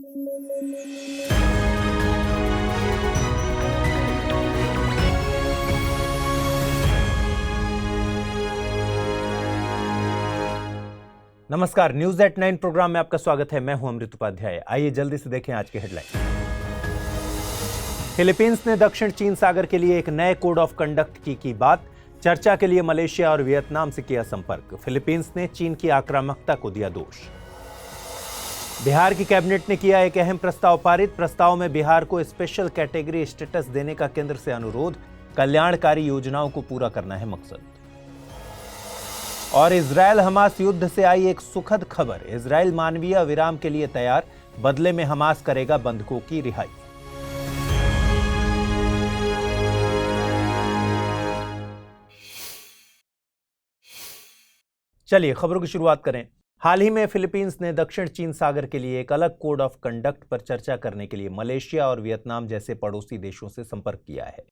नमस्कार, news at 9 programme में आपका स्वागत है। मैं हूं अमृत उपाध्याय। आइए जल्दी से देखें आज की हेडलाइन। फिलीपींस ने दक्षिण चीन सागर के लिए एक नए कोड ऑफ कंडक्ट की बात। चर्चा के लिए मलेशिया और वियतनाम से किया संपर्क। फिलीपींस ने चीन की आक्रामकता को दिया दोष। बिहार की कैबिनेट ने किया एक अहम प्रस्ताव पारित। प्रस्ताव में बिहार को स्पेशल कैटेगरी स्टेटस देने का केंद्र से अनुरोध। कल्याणकारी योजनाओं को पूरा करना है मकसद। और इजरायल हमास युद्ध से आई एक सुखद खबर। इजरायल मानवीय विराम के लिए तैयार, बदले में हमास करेगा बंधकों की रिहाई। चलिए खबरों की शुरुआत करें। हाल ही में फिलीपींस ने दक्षिण चीन सागर के लिए एक अलग कोड ऑफ कंडक्ट पर चर्चा करने के लिए मलेशिया और वियतनाम जैसे पड़ोसी देशों से संपर्क किया है।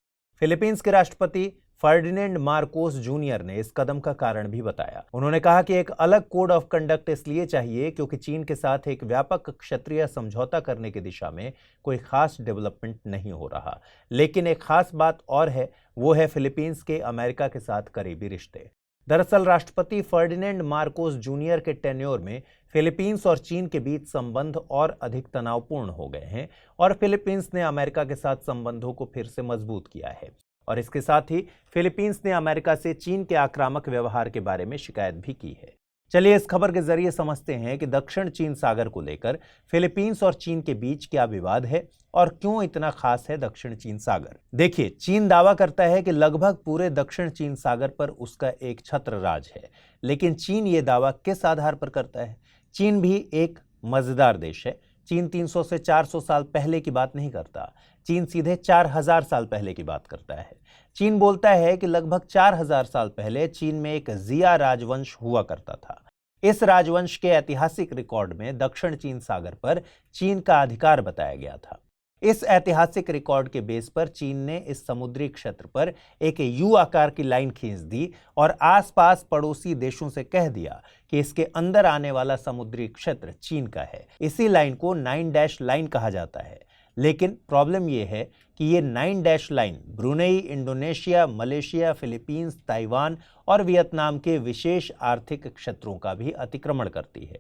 फिलीपींस के राष्ट्रपति फर्डिनेंड मार्कोस जूनियर ने इस कदम का कारण भी बताया। उन्होंने कहा कि एक अलग कोड ऑफ कंडक्ट इसलिए चाहिए क्योंकि चीन के साथ एक व्यापक क्षेत्रीय समझौता करने की दिशा में कोई खास डेवलपमेंट नहीं हो रहा, लेकिन एक खास बात और है, वो है फिलीपींस के अमेरिका के साथ करीबी रिश्ते। दरअसल राष्ट्रपति फर्डिनेंड मार्कोस जूनियर के टेन्योर में फिलीपींस और चीन के बीच संबंध और अधिक तनावपूर्ण हो गए हैं और फिलीपींस ने अमेरिका के साथ संबंधों को फिर से मजबूत किया है। और इसके साथ ही फिलीपींस ने अमेरिका से चीन के आक्रामक व्यवहार के बारे में शिकायत भी की है। चलिए इस खबर के जरिए समझते हैं कि दक्षिण चीन सागर को लेकर फिलीपींस और चीन के बीच क्या विवाद है और क्यों इतना खास है दक्षिण चीन सागर। देखिए, चीन दावा करता है कि लगभग पूरे दक्षिण चीन सागर पर उसका एक छत्र राज है, लेकिन चीन ये दावा किस आधार पर करता है? चीन भी एक मजेदार देश है। चीन 300 से 400 साल पहले की बात नहीं करता। चीन सीधे 4000 साल पहले की बात करता है। चीन बोलता है कि लगभग 4000 साल पहले चीन में एक जिया राजवंश हुआ करता था। इस राजवंश के ऐतिहासिक रिकॉर्ड में दक्षिण चीन सागर पर चीन का अधिकार बताया गया था। इस ऐतिहासिक रिकॉर्ड के बेस पर चीन ने इस समुद्री क्षेत्र पर एक यू आकार की लाइन खींच दी और आसपास पड़ोसी देशों से कह दिया कि इसके अंदर आने वाला समुद्री क्षेत्र चीन का है। इसी लाइन को 9 डैश लाइन कहा जाता है। लेकिन प्रॉब्लम यह है कि ये 9 dash line Brunei, Indonesia, Malaysia, Philippines, Taiwan और वियतनाम के विशेष आर्थिक क्षेत्रों का भी अतिक्रमण करती है।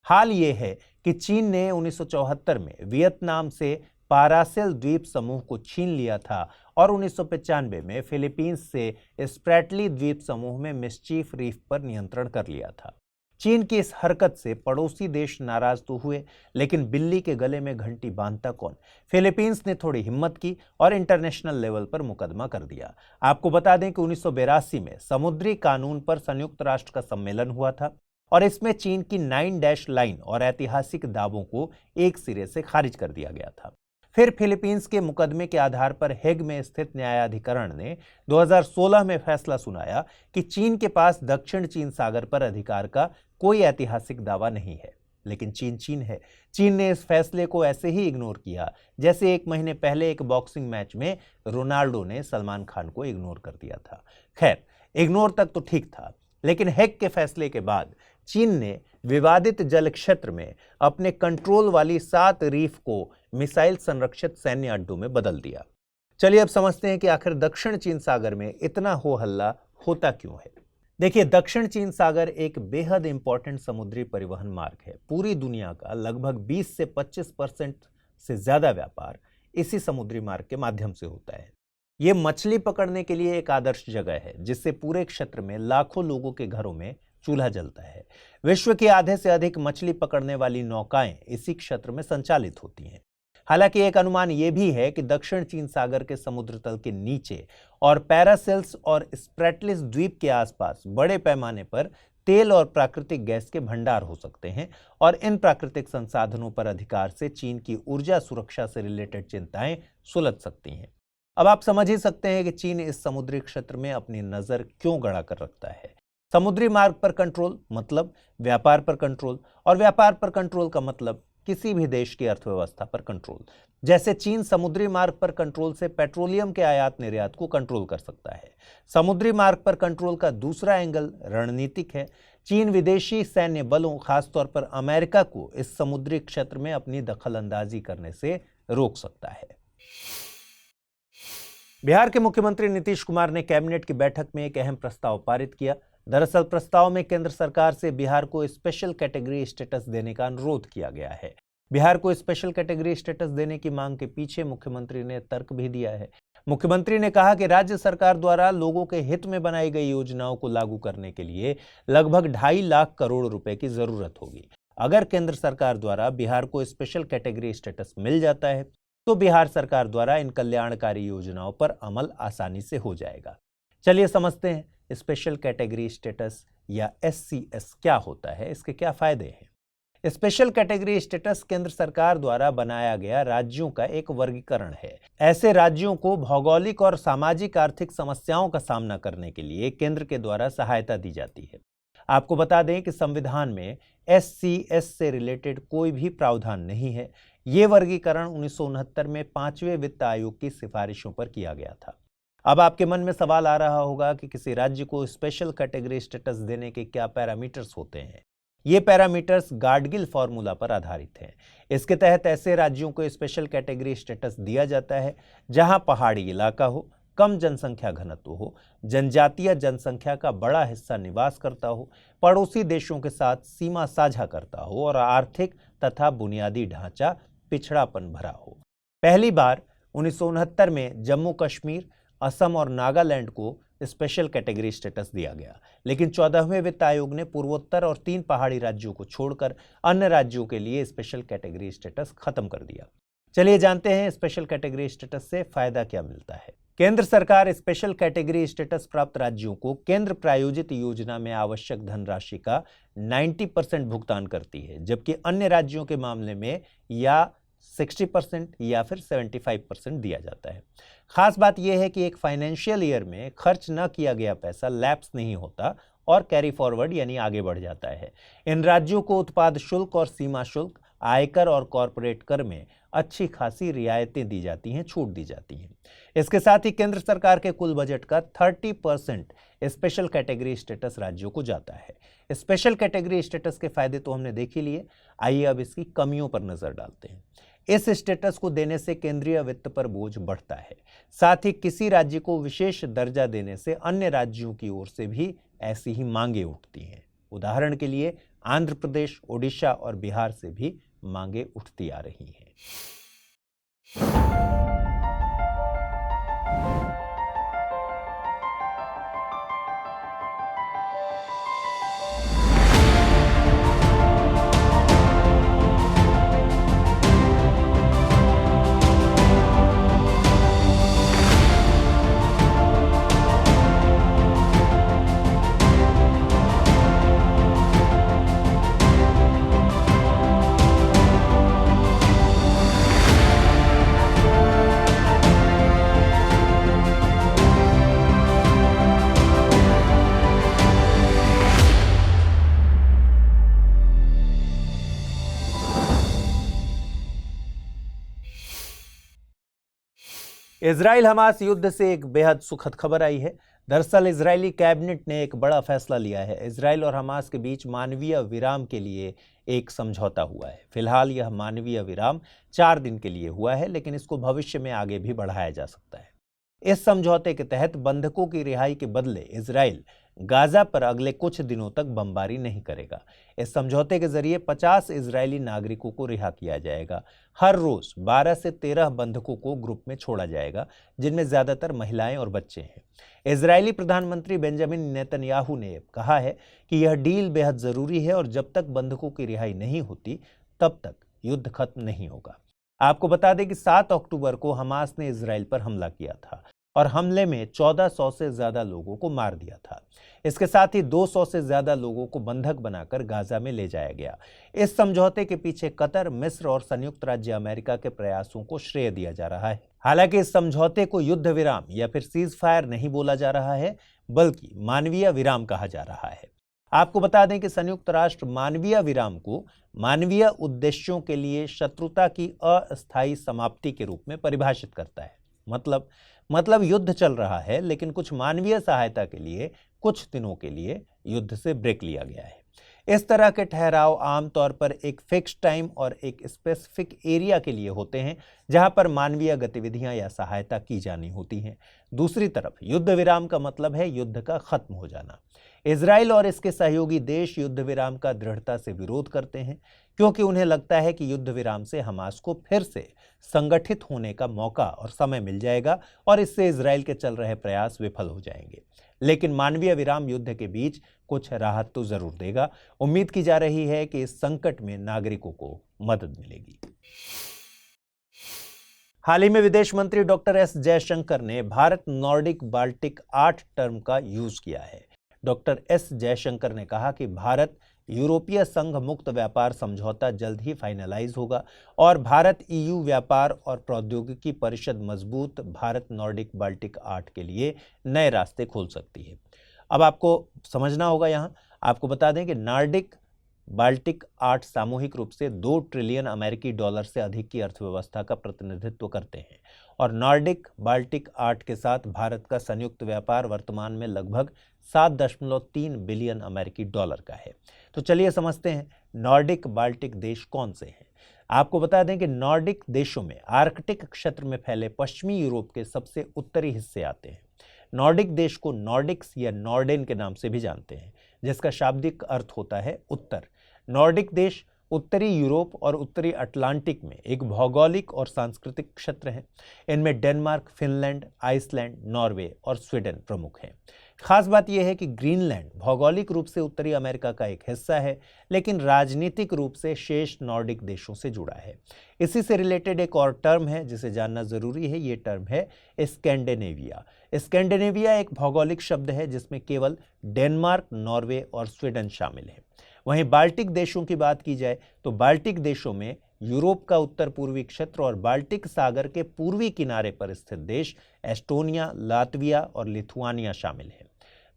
हाल ये है कि चीन ने 1974 में वियतनाम से पारासेल द्वीप समूह को छीन लिया था और 1995 में फिलीपींस से स्प्रैटली द्वीप समूह में मिस्चीफ रीफ पर नियंत्रण कर लिया था। चीन की इस हरकत से पड़ोसी देश नाराज तो हुए, लेकिन बिल्ली के गले में घंटी बांधता कौन? फिलीपींस ने थोड़ी हिम्मत की और इंटरनेशनल लेवल पर मुकदमा कर दिया। आपको बता दें कि 1982 में समुद्री कानून पर संयुक्त राष्ट्र का सम्मेलन हुआ था और इसमें चीन की 9 डैश लाइन और ऐतिहासिक दावों को एक सिरे से खारिज कर दिया गया था। फिर फिलीपींस के मुकदमे के आधार पर हेग में स्थित न्यायाधिकरण ने 2016 में फैसला सुनाया कि चीन के पास दक्षिण चीन सागर पर अधिकार का कोई ऐतिहासिक दावा नहीं है। लेकिन चीन है। चीन ने इस फैसले को ऐसे ही इग्नोर किया जैसे 1 महीने पहले एक बॉक्सिंग मैच में रोनाल्डो ने सलमान खान को इग्नोर कर दिया था। खैर, इग्नोर तक तो ठीक था, लेकिन हेग के फैसले के बाद चीन ने विवादित जल क्षेत्र में अपने कंट्रोल वाली 7 रीफ को मिसाइल संरक्षित सैन्य अड्डों में बदल दिया। चलिए अब समझते हैं कि आखिर दक्षिण चीन सागर में इतना हो हल्ला होता क्यों है। देखिए, दक्षिण चीन सागर एक बेहद इंपॉर्टेंट समुद्री परिवहन मार्ग है। पूरी दुनिया का लगभग 20 से 25% से ज्यादा व्यापार इसी समुद्री मार्ग के माध्यम से होता है। ये मछली पकड़ने के लिए एक आदर्श जगह है, जिससे पूरे क्षेत्र में लाखों लोगों के घरों में चूल्हा जलता है। विश्व की आधे से अधिक मछली पकड़ने वाली नौकाएं इसी क्षेत्र में संचालित होती हैं। हालांकि एक अनुमान यह भी है कि दक्षिण चीन सागर के समुद्र तल के नीचे और पैरासेल्स और स्प्रैटलिस द्वीप के आसपास बड़े पैमाने पर तेल और प्राकृतिक गैस के भंडार हो सकते हैं और इन प्राकृतिक संसाधनों पर अधिकार से चीन की ऊर्जा सुरक्षा से रिलेटेड चिंताएं सुलझ सकती हैं। अब आप समझ ही सकते हैं कि चीन इस समुद्री क्षेत्र में अपनी नजर क्यों गड़ा कर रखता है। समुद्री मार्ग पर कंट्रोल मतलब व्यापार पर कंट्रोल, और व्यापार पर कंट्रोल का मतलब किसी भी देश की अर्थव्यवस्था पर कंट्रोल। जैसे चीन समुद्री मार्ग पर कंट्रोल से पेट्रोलियम के आयात निर्यात को कंट्रोल कर सकता है। समुद्री मार्ग पर कंट्रोल का दूसरा एंगल रणनीतिक है। चीन विदेशी सैन्य बलों, खासतौर पर अमेरिका को इस समुद्री क्षेत्र में अपनी दखलंदाजी करने से रोक सकता है। बिहार के मुख्यमंत्री नीतीश कुमार ने कैबिनेट की बैठक में एक अहम प्रस्ताव पारित किया। दरअसल प्रस्ताव में केंद्र सरकार से बिहार को स्पेशल कैटेगरी स्टेटस देने का अनुरोध किया गया है। बिहार को स्पेशल कैटेगरी स्टेटस देने की मांग के पीछे मुख्यमंत्री ने तर्क भी दिया है। मुख्यमंत्री ने कहा कि राज्य सरकार द्वारा लोगों के हित में बनाई गई योजनाओं को लागू करने के लिए लगभग 2.5 लाख करोड़ रुपए की जरूरत होगी। अगर केंद्र सरकार द्वारा बिहार को स्पेशल कैटेगरी स्टेटस मिल जाता है तो बिहार सरकार द्वारा इन कल्याणकारी योजनाओं पर अमल आसानी से हो जाएगा। चलिए समझते हैं स्पेशल कैटेगरी स्टेटस या SCS क्या होता है, इसके क्या फायदे हैं। स्पेशल कैटेगरी स्टेटस केंद्र सरकार द्वारा बनाया गया राज्यों का एक वर्गीकरण है। ऐसे राज्यों को भौगोलिक और सामाजिक आर्थिक समस्याओं का सामना करने के लिए केंद्र के द्वारा सहायता दी जाती है। आपको बता दें कि संविधान में SCS से रिलेटेड कोई भी प्रावधान नहीं है। ये वर्गीकरण 1969 में 5वें वित्त आयोग की सिफारिशों पर किया गया था। अब आपके मन में सवाल आ रहा होगा कि किसी राज्य को स्पेशल कैटेगरी स्टेटस देने के क्या पैरामीटर्स होते हैं। ये पैरामीटर्स गाडगिल फॉर्मूला पर आधारित हैं। इसके तहत ऐसे राज्यों को स्पेशल कैटेगरी स्टेटस दिया जाता है जहां पहाड़ी इलाका हो, कम जनसंख्या घनत्व हो, जनजातीय जनसंख्या का बड़ा हिस्सा निवास करता हो, पड़ोसी देशों के साथ सीमा साझा करता हो और आर्थिक तथा बुनियादी ढांचा पिछड़ापन भरा हो। पहली बार 1969 में जम्मू कश्मीर, असम और नागालैंड को स्पेशल कैटेगरी स्टेटस दिया गया, लेकिन 14वें वित्त आयोग ने पूर्वोत्तर और 3 पहाड़ी राज्यों को छोड़कर अन्य राज्यों के लिए स्पेशल कैटेगरी स्टेटस खत्म कर दिया। चलिए जानते हैं स्पेशल कैटेगरी स्टेटस से फायदा क्या मिलता है। केंद्र सरकार स्पेशल कैटेगरी स्टेटस प्राप्त राज्यों को केंद्र प्रायोजित योजना में आवश्यक धनराशि का 90% भुगतान करती है, जबकि अन्य राज्यों के मामले में या 60% या फिर 75% दिया जाता है। खास बात यह है कि एक फाइनेंशियल ईयर में खर्च न किया गया पैसा लैप्स नहीं होता और कैरी फॉरवर्ड यानी आगे बढ़ जाता है। इन राज्यों को उत्पाद शुल्क और सीमा शुल्क, आयकर और कॉरपोरेट कर में अच्छी खासी रियायतें दी जाती हैं, छूट दी जाती हैं। इसके साथ ही केंद्र सरकार के कुल बजट का 30% स्पेशल कैटेगरी स्टेटस राज्यों को जाता है। स्पेशल कैटेगरी स्टेटस के फायदे तो हमने देख ही लिए, आइए अब इसकी कमियों पर नजर डालते हैं। इस स्टेटस को देने से केंद्रीय वित्त पर बोझ बढ़ता है। साथ ही किसी राज्य को विशेष दर्जा देने से अन्य राज्यों की ओर से भी ऐसी ही मांगे उठती हैं। उदाहरण के लिए आंध्र प्रदेश, ओडिशा और बिहार से भी मांगे उठती आ रही हैं। इजराइल हमास युद्ध से एक बेहद सुखद खबर आई है। दरअसल इजरायली कैबिनेट ने एक बड़ा फैसला लिया है। इजराइल और हमास के बीच मानवीय विराम के लिए एक समझौता हुआ है। फिलहाल यह मानवीय विराम 4 दिन के लिए हुआ है, लेकिन इसको भविष्य में आगे भी बढ़ाया जा सकता है। इस समझौते के तहत बंधकों की रिहाई के बदले इजराइल गाजा पर अगले कुछ दिनों तक बमबारी नहीं करेगा। इस समझौते के जरिए 50 इजरायली नागरिकों को रिहा किया जाएगा। हर रोज 12 से 13 बंधकों को ग्रुप में छोड़ा जाएगा, जिनमें ज्यादातर महिलाएं और बच्चे हैं। इजरायली प्रधानमंत्री बेंजामिन नेतन्याहू ने कहा है कि यह डील बेहद जरूरी है और जब तक बंधकों की रिहाई नहीं होती तब तक युद्ध खत्म नहीं होगा। आपको बता दें कि 7 अक्टूबर को हमास ने इजराइल पर हमला किया था और हमले में 1400 से ज्यादा लोगों को मार दिया था। इसके साथ ही 200 से ज्यादा लोगों को बंधक बनाकर गाजा में ले जाया गया। इस समझौते के पीछे कतर, मिस्र और संयुक्त राज्य अमेरिका के प्रयासों को श्रेय दिया जा रहा है। हालांकि इस समझौते को युद्ध विराम या फिर सीज फायर नहीं बोला जा रहा है, बल्कि मानवीय विराम कहा जा रहा है। आपको बता दें कि संयुक्त राष्ट्र मानवीय विराम को मानवीय उद्देश्यों के लिए शत्रुता की अस्थायी समाप्ति के रूप में परिभाषित करता है। मतलब युद्ध चल रहा है, लेकिन कुछ मानवीय सहायता के लिए कुछ दिनों के लिए युद्ध से ब्रेक लिया गया है। इस तरह के ठहराव आमतौर पर एक फिक्स टाइम और एक स्पेसिफिक एरिया के लिए होते हैं जहां पर मानवीय गतिविधियां या सहायता की जानी होती हैं। दूसरी तरफ युद्ध विराम का मतलब है युद्ध का खत्म हो जाना। इजराइल और इसके सहयोगी देश युद्ध विराम का दृढ़ता से विरोध करते हैं क्योंकि उन्हें लगता है कि युद्ध विराम से हमास को फिर से संगठित होने का मौका और समय मिल जाएगा और इससे इजराइल के चल रहे प्रयास विफल हो जाएंगे। लेकिन मानवीय विराम युद्ध के बीच कुछ राहत तो जरूर देगा। उम्मीद की जा रही है कि इस संकट में नागरिकों को मदद मिलेगी। हाल ही में विदेश मंत्री डॉक्टर एस जयशंकर ने भारत नॉर्डिक बाल्टिक 8 टर्म का यूज किया है। डॉक्टर एस जयशंकर ने कहा कि भारत यूरोपीय संघ मुक्त व्यापार समझौता जल्द ही फाइनलाइज होगा और भारत ईयू व्यापार और प्रौद्योगिकी परिषद मजबूत भारत नॉर्डिक बाल्टिक 8 के लिए नए रास्ते खोल सकती है। अब आपको समझना होगा, यहाँ आपको बता दें कि नॉर्डिक बाल्टिक 8 सामूहिक रूप से 2 ट्रिलियन अमेरिकी डॉलर से अधिक की अर्थव्यवस्था का प्रतिनिधित्व करते हैं और नॉर्डिक बाल्टिक 8 के साथ भारत का संयुक्त व्यापार वर्तमान में लगभग 7.3 बिलियन अमेरिकी डॉलर का है। तो चलिए समझते हैं नॉर्डिक बाल्टिक देश कौन से हैं। आपको बता दें कि नॉर्डिक देशों में आर्कटिक क्षेत्र में फैले पश्चिमी यूरोप के सबसे उत्तरी हिस्से आते हैं। नॉर्डिक देश को नॉर्डिक्स या नॉर्डेन के नाम से भी जानते हैं, जिसका शाब्दिक अर्थ होता है उत्तर। नॉर्डिक देश उत्तरी यूरोप और उत्तरी अटलांटिक में एक भौगोलिक और सांस्कृतिक क्षेत्र है। इनमें डेनमार्क, फिनलैंड, आइसलैंड, नॉर्वे और स्वीडन प्रमुख हैं। खास बात यह है कि ग्रीनलैंड भौगोलिक रूप से उत्तरी अमेरिका का एक हिस्सा है, लेकिन राजनीतिक रूप से शेष नॉर्डिक देशों से जुड़ा है। इसी से रिलेटेड एक और टर्म है जिसे जानना जरूरी है। ये टर्म है स्कैंडिनेविया। स्कैंडिनेविया एक भौगोलिक शब्द है जिसमें केवल डेनमार्क, नॉर्वे और स्वीडन शामिल है। वहीं बाल्टिक देशों की बात की जाए तो बाल्टिक देशों में यूरोप का उत्तर पूर्वी क्षेत्र और बाल्टिक सागर के पूर्वी किनारे पर स्थित देश एस्टोनिया, लातविया और लिथुआनिया शामिल हैं।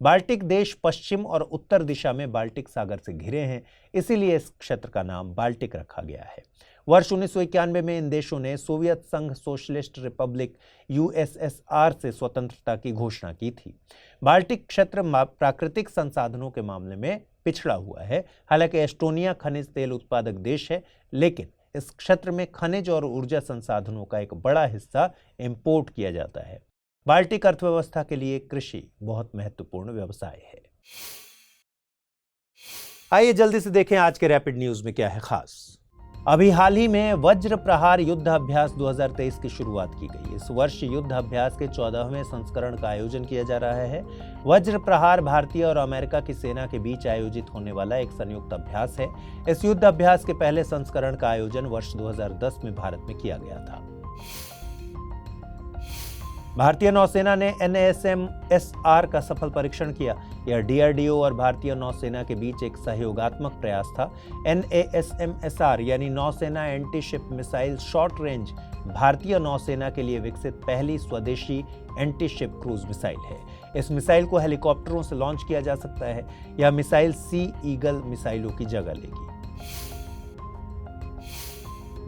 बाल्टिक देश पश्चिम और उत्तर दिशा में बाल्टिक सागर से घिरे हैं, इसीलिए इस क्षेत्र का नाम बाल्टिक रखा गया है। वर्ष 1991 में इन देशों ने सोवियत संघ सोशलिस्ट रिपब्लिक यूएसएसआर से स्वतंत्रता की घोषणा की थी। बाल्टिक क्षेत्र प्राकृतिक संसाधनों के मामले में पिछड़ा हुआ है। हालांकि एस्टोनिया खनिज तेल उत्पादक देश है, लेकिन इस क्षेत्र में खनिज और ऊर्जा संसाधनों का एक बड़ा हिस्सा इंपोर्ट किया जाता है। बाल्टिक अर्थव्यवस्था के लिए कृषि बहुत महत्वपूर्ण व्यवसाय है। आइए जल्दी से देखें आज के रैपिड न्यूज में क्या है खास। अभी हाल ही में वज्र प्रहार युद्ध अभ्यास 2023 की शुरुआत की गई। इस वर्ष युद्ध अभ्यास के 14वें संस्करण का आयोजन किया जा रहा है। वज्र प्रहार भारतीय और अमेरिका की सेना के बीच आयोजित होने वाला एक संयुक्त अभ्यास है। इस युद्ध अभ्यास के पहले संस्करण का आयोजन वर्ष 2010 में भारत में किया गया था। भारतीय नौसेना ने NASM-SR का सफल परीक्षण किया। यह DRDO और भारतीय नौसेना के बीच एक सहयोगात्मक प्रयास था। NASM-SR यानी नौसेना anti ship missile short range भारतीय नौसेना के लिए विकसित पहली स्वदेशी एंटी शिप क्रूज मिसाइल है। इस मिसाइल को हेलीकॉप्टरों से लॉन्च किया जा सकता है। यह मिसाइल सी ईगल मिसाइलों की जगह लेगी।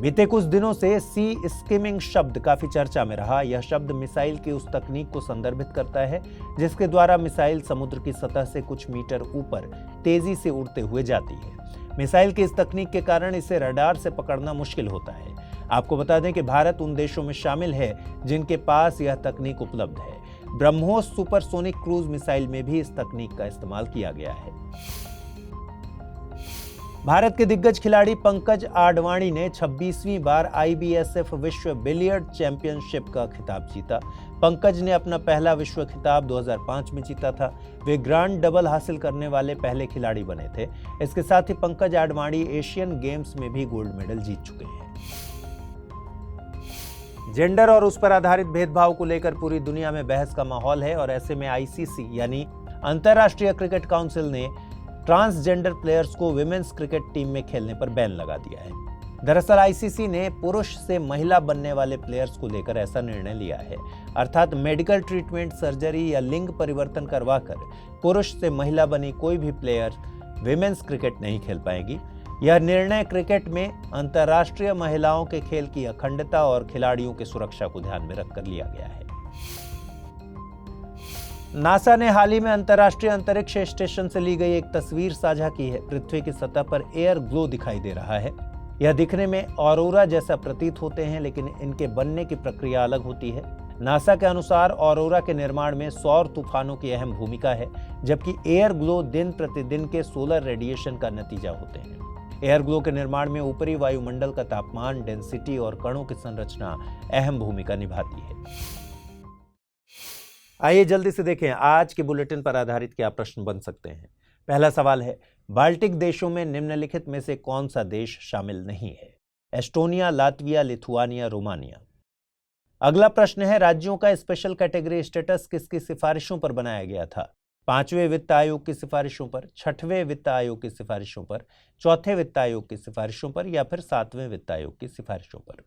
बीते कुछ दिनों से सी स्किमिंग शब्द काफी चर्चा में रहा। यह शब्द मिसाइल की उस तकनीक को संदर्भित करता है जिसके द्वारा मिसाइल समुद्र की सतह से कुछ मीटर ऊपर तेजी से उड़ते हुए जाती है। मिसाइल की इस तकनीक के कारण इसे रडार से पकड़ना मुश्किल होता है। आपको बता दें कि भारत उन देशों में शामिल है जिनके पास यह तकनीक उपलब्ध है। ब्रह्मोस सुपरसोनिक क्रूज मिसाइल में भी इस तकनीक का इस्तेमाल किया गया है। भारत के दिग्गज खिलाड़ी पंकज आडवाणी ने 26वीं बार IBSF विश्व बिलियर्ड चैंपियनशिप का खिताब जीता। पंकज ने अपना पहला विश्व खिताब 2005 में जीता था। वे ग्रांड डबल हासिल करने वाले पहले खिलाड़ी बने थे। इसके साथ ही पंकज आडवाणी एशियन गेम्स में भी गोल्ड मेडल जीत चुके हैं। जेंडर और उस पर आधारित भेदभाव को लेकर पूरी दुनिया में बहस का माहौल है और ऐसे में ICC यानी अंतर्राष्ट्रीय क्रिकेट काउंसिल ने ट्रांसजेंडर प्लेयर्स को विमेंस क्रिकेट टीम में खेलने पर बैन लगा दिया है। दरअसल ICC ने पुरुष से महिला बनने वाले प्लेयर्स को लेकर ऐसा निर्णय लिया है, अर्थात मेडिकल ट्रीटमेंट, सर्जरी या लिंग परिवर्तन करवाकर पुरुष से महिला बनी कोई भी प्लेयर विमेंस क्रिकेट नहीं खेल पाएगी। यह निर्णय क्रिकेट में अंतर्राष्ट्रीय महिलाओं के खेल की अखंडता और खिलाड़ियों की सुरक्षा को ध्यान में रखकर लिया गया है। नासा ने हाल ही में अंतर्राष्ट्रीय अंतरिक्ष स्टेशन से ली गई एक तस्वीर साझा की है। पृथ्वी की सतह पर एयर ग्लो दिखाई दे रहा है। यह दिखने में ऑरोरा जैसा प्रतीत होते हैं, लेकिन इनके बनने की प्रक्रिया अलग होती है। नासा के अनुसार ऑरोरा के निर्माण में सौर तूफानों की अहम भूमिका है, जबकि एयर ग्लो दिन प्रतिदिन के सोलर रेडिएशन का नतीजा होते हैं। एयर ग्लो के निर्माण में ऊपरी वायुमंडल का तापमान, डेंसिटी और कणों की संरचना अहम भूमिका निभाती है। आइए जल्दी से देखें आज के बुलेटिन पर आधारित क्या प्रश्न बन सकते हैं। पहला सवाल है, बाल्टिक देशों में निम्नलिखित में से कौन सा देश शामिल नहीं है? Estonia, Latvia, Lithuania, Romania. अगला प्रश्न है, राज्यों का स्पेशल कैटेगरी स्टेटस किसकी सिफारिशों पर बनाया गया था? 5वें वित्त आयोग की सिफारिशों पर, 6वें वित्त आयोग की सिफारिशों पर, 4थे वित्त आयोग की सिफारिशों पर या फिर 7वें वित्त आयोग की सिफारिशों पर?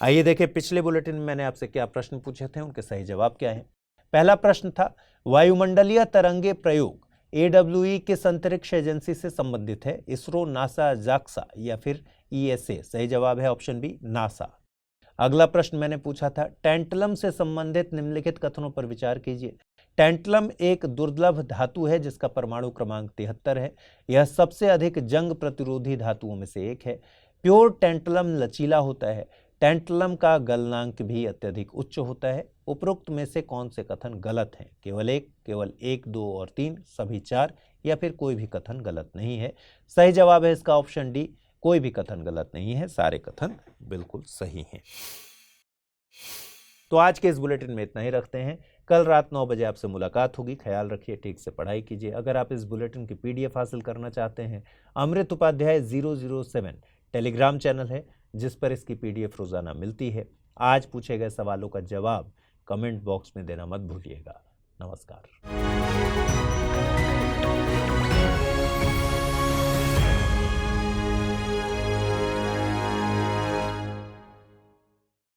आइए देखें पिछले बुलेटिन में मैंने आपसे क्या प्रश्न पूछे थे, उनके सही जवाब क्या है। पहला प्रश्न था, वायुमंडलीय तरंगे प्रयोग AWE किस अंतरिक्ष एजेंसी से संबंधित है? इसरो, नासा, जाक्सा या फिर ESA? सही जवाब है ऑप्शन बी, नासा। अगला प्रश्न मैंने पूछा था, टैंटलम से संबंधित निम्नलिखित कथनों पर विचार कीजिए। टैंटलम एक दुर्लभ धातु है जिसका परमाणु क्रमांक 73 है। यह सबसे अधिक जंग प्रतिरोधी धातुओं में से एक है। प्योर टैंटलम लचीला होता है। टैंटलम का गलनांक भी अत्यधिक उच्च होता है। उपरोक्त में से कौन से कथन गलत हैं? केवल एक, 2 और 3, सभी 4 या फिर कोई भी कथन गलत नहीं है? सही जवाब है इसका ऑप्शन डी, कोई भी कथन गलत नहीं है, सारे कथन बिल्कुल सही हैं। तो आज के इस बुलेटिन में इतना ही रखते हैं। कल रात 9 बजे आपसे मुलाकात होगी। ख्याल रखिए, ठीक से पढ़ाई कीजिए। अगर आप इस बुलेटिन की PDF हासिल करना चाहते हैं, अमृत उपाध्याय 007 टेलीग्राम चैनल है जिस पर इसकी PDF रोजाना मिलती है। आज पूछे गए सवालों का जवाब कमेंट बॉक्स में देना मत भूलिएगा। नमस्कार।